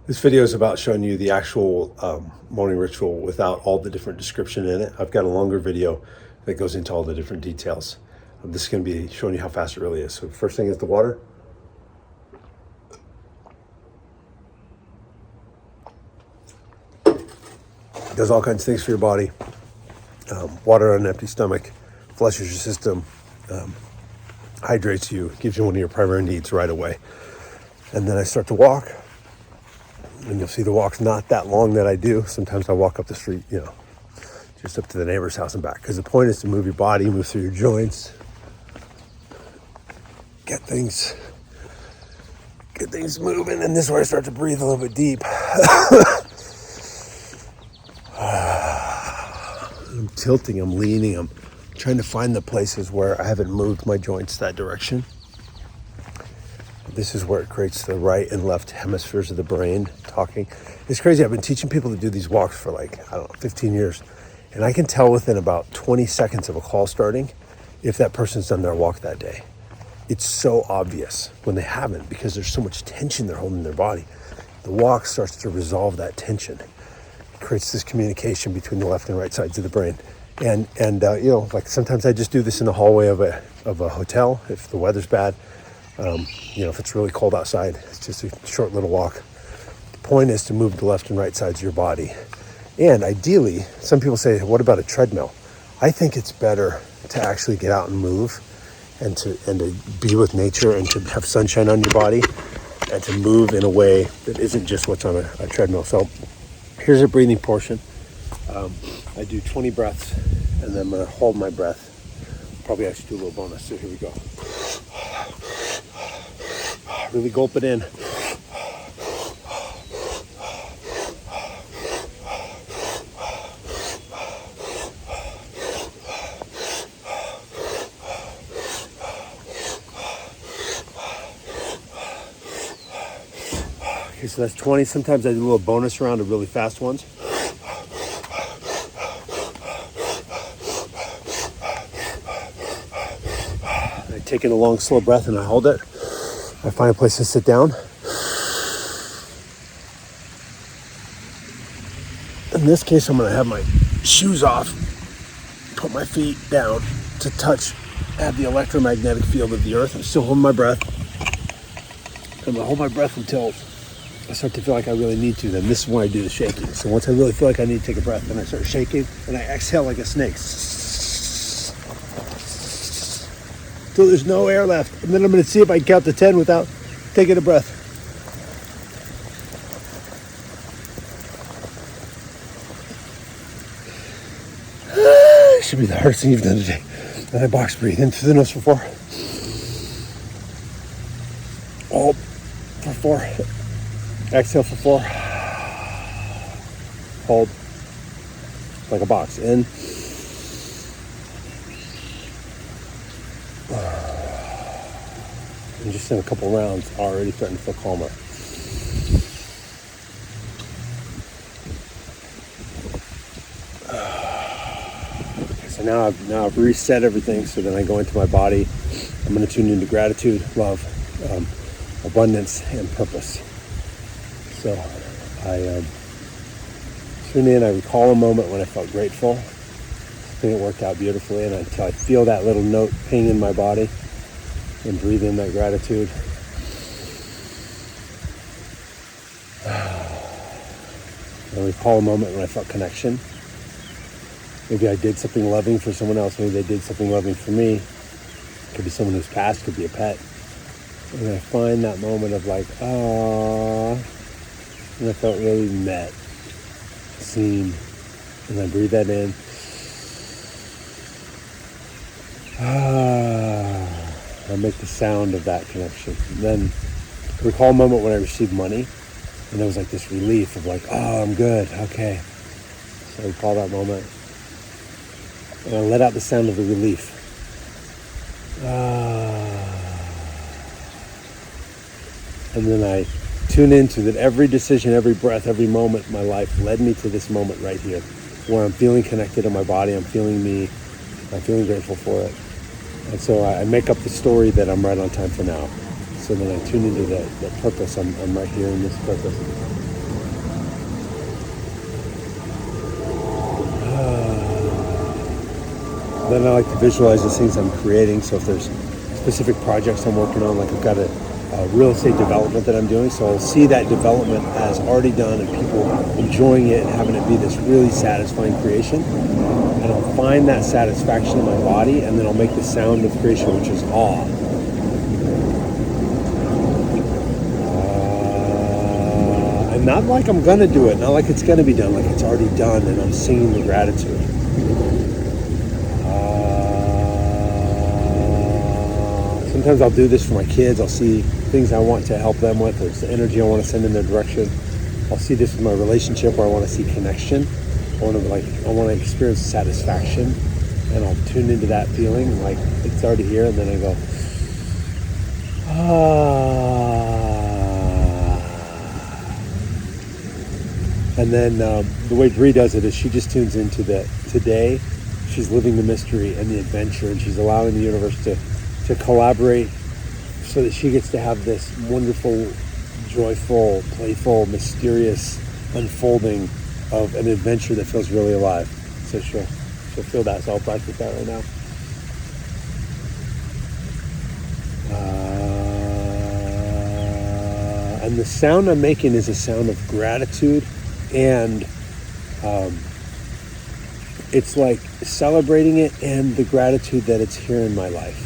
This video is about showing you the actual morning ritual without all the different description in it. I've got a longer video that goes into all the different details. This is going to be showing you how fast it really is. So first thing is the water. It does all kinds of things for your body. Water on an empty stomach flushes your system, hydrates you, gives you one of your primary needs right away. And then I start to walk. And you'll see the walk's not that long that I do. Sometimes I walk up the street, just up to the neighbor's house and back. Because the point is to move your body, move through your joints, get things moving. And this is where I start to breathe a little bit deep. I'm tilting, I'm leaning, I'm trying to find the places where I haven't moved my joints that direction. This is where it creates the right and left hemispheres of the brain talking. It's crazy. I've been teaching people to do these walks for 15 years. And I can tell within about 20 seconds of a call starting if that person's done their walk that day. It's so obvious when they haven't because there's so much tension they're holding in their body. The walk starts to resolve that tension. It creates this communication between the left and right sides of the brain. And sometimes I just do this in the hallway of a hotel if the weather's bad. If it's really cold outside, it's just a short little walk. The point is to move the left and right sides of your body. And ideally, some people say, what about a treadmill? I think it's better to actually get out and move and to be with nature and to have sunshine on your body and to move in a way that isn't just what's on a treadmill. So here's a breathing portion. I do 20 breaths and then I'm going to hold my breath. Probably actually do a little bonus. So here we go. Really gulp it in. Okay, so that's 20. Sometimes I do a little bonus round of really fast ones. I take in a long, slow breath and I hold it. I find a place to sit down. In this case, I'm going to have my shoes off, put my feet down to have the electromagnetic field of the earth. I'm still holding my breath. I'm going to hold my breath until I start to feel like I really need to. Then this is when I do the shaking. So once I really feel like I need to take a breath, then I start shaking and I exhale like a snake. Till there's no air left. And then I'm going to see if I can count to 10 without taking a breath. Should be the hardest thing you've done today. And I box breathe in through the nose for 4. Hold for 4. Exhale for 4. Hold. Like a box. In. And just in a couple rounds, already starting to feel calmer. So now I've reset everything. So then I go into my body. I'm going to tune into gratitude, love, abundance, and purpose. So I tune in. I recall a moment when I felt grateful. I think it worked out beautifully, and until I feel that little note ping in my body. And breathe in that gratitude. And recall a moment when I felt connection. Maybe I did something loving for someone else. Maybe they did something loving for me. It could be someone who's passed, could be a pet. And I find that moment of ah, and I felt really met, seen. And I breathe that in. I make the sound of that connection. And then recall a moment when I received money and there was this relief of I'm good, okay. So I recall that moment. And I let out the sound of the relief. And then I tune into that every decision, every breath, every moment in my life led me to this moment right here where I'm feeling connected to my body, I'm feeling me, I'm feeling grateful for it. And so I make up the story that I'm right on time for now. So then I tune into that purpose. I'm right here in this purpose. Then I like to visualize the things I'm creating. So if there's specific projects I'm working on, like I've got a real estate development that I'm doing, so I'll see that development as already done and people enjoying it and having it be this really satisfying creation. And I'll find that satisfaction in my body, and then I'll make the sound of creation, which is awe. And not like I'm gonna do it, not like it's gonna be done, like it's already done, and I'm singing the gratitude. Sometimes I'll do this for my kids. I'll see things I want to help them with, or it's the energy I want to send in their direction. I'll see this with my relationship, where I want to see connection. I want to experience satisfaction, and I'll tune into that feeling like it's already here, and then I go, And then the way Bree does it is she just tunes into the today. She's living the mystery and the adventure, and she's allowing the universe to collaborate so that she gets to have this wonderful, joyful, playful, mysterious unfolding of an adventure that feels really alive. So she'll feel that, so I'll practice that right now. And the sound I'm making is a sound of gratitude, and it's like celebrating it and the gratitude that it's here in my life.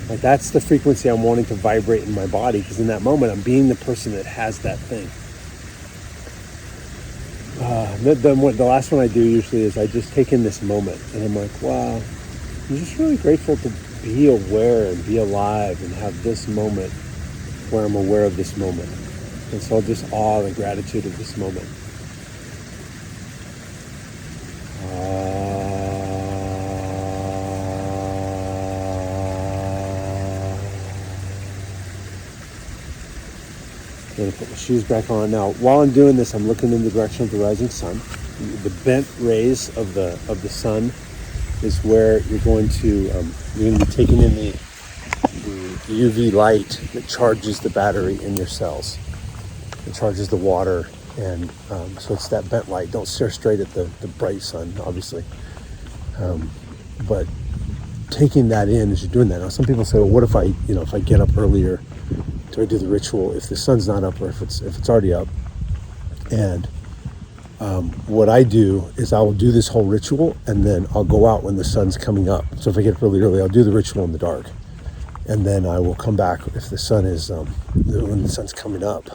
Like that's the frequency I'm wanting to vibrate in my body, because in that moment I'm being the person that has that thing. The last one I do usually is I just take in this moment, and I'm like, wow, I'm just really grateful to be aware and be alive and have this moment where I'm aware of this moment. And so I'll just awe the gratitude of this moment. I'm going to put my shoes back on. Now, while I'm doing this, I'm looking in the direction of the rising sun. The bent rays of the sun is where you're going to be taking in the UV light that charges the battery in your cells. It charges the water, and so it's that bent light. Don't stare straight at the bright sun, obviously. But taking that in as you're doing that. Now, some people say, well, what if I get up earlier? Do I do the ritual if the sun's not up, or if it's already up? And what I do is I will do this whole ritual, and then I'll go out when the sun's coming up. So if I get up really early, I'll do the ritual in the dark, and then I will come back if the sun is when the sun's coming up,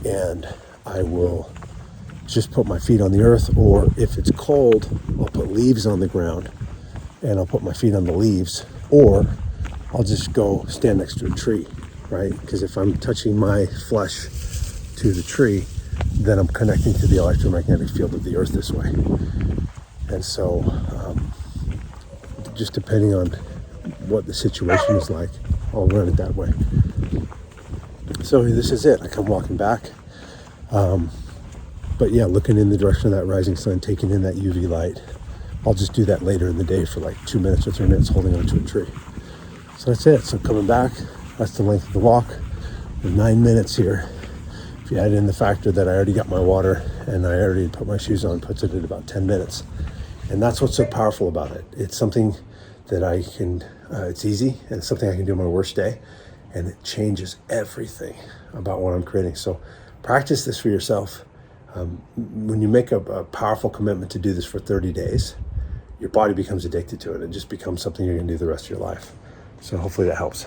and I will just put my feet on the earth, or if it's cold, I'll put leaves on the ground, and I'll put my feet on the leaves, or I'll just go stand next to a tree. Right? Because if I'm touching my flesh to the tree, then I'm connecting to the electromagnetic field of the earth this way. And so, just depending on what the situation is like, I'll run it that way. So this is it. I come walking back. But yeah, looking in the direction of that rising sun, taking in that UV light. I'll just do that later in the day for like 2 minutes or 3 minutes holding onto a tree. So that's it. So coming back, that's the length of the walk. 9 minutes here. If you add in the factor that I already got my water and I already put my shoes on, puts it at about 10 minutes. And that's what's so powerful about it. It's something that I can, it's easy, and it's something I can do on my worst day, and it changes everything about what I'm creating. So practice this for yourself. When you make a powerful commitment to do this for 30 days, your body becomes addicted to it. It just becomes something you're gonna do the rest of your life. So hopefully that helps.